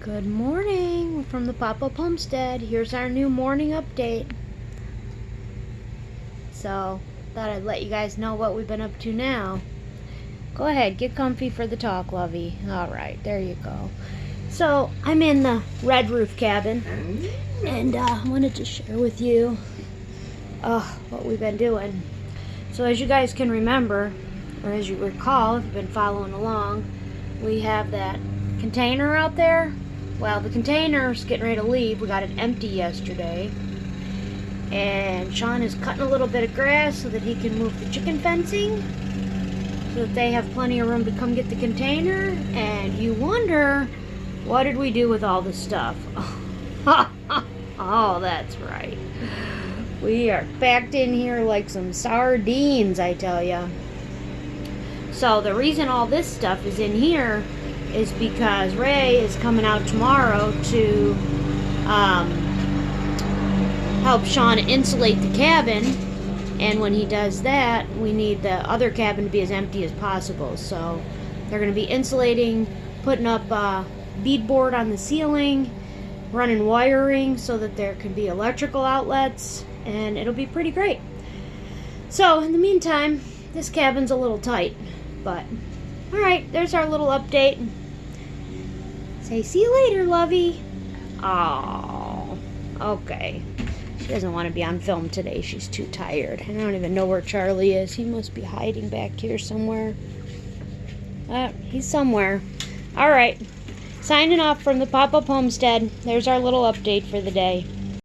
Good morning from the Pop-Up Homestead. Here's our new morning update. So, thought I'd let you guys know what we've been up to now. Go ahead, get comfy for the talk, lovey. Alright, there you go. So, I'm in the red roof cabin, and I wanted to share with you what we've been doing. So, as you guys can remember, or as you recall, if you've been following along, we have that container out there. Well, the container's getting ready to leave. We got it empty yesterday. And Sean is cutting a little bit of grass so that he can move the chicken fencing, so that they have plenty of room to come get the container. And you wonder, what did we do with all this stuff? Oh, that's right. We are packed in here like some sardines, I tell ya. So the reason all this stuff is in here is because Ray is coming out tomorrow to help Sean insulate the cabin, and when he does that, we need the other cabin to be as empty as possible. So they're going to be insulating, putting up beadboard on the ceiling, running wiring so that there can be electrical outlets, and it'll be pretty great. So in the meantime, this cabin's a little tight, but alright, there's our little update. Say, see you later, lovey. Oh, okay. She doesn't want to be on film today. She's too tired. I don't even know where Charlie is. He must be hiding back here somewhere. He's somewhere. Alright, signing off from the Pop-Up Homestead. There's our little update for the day.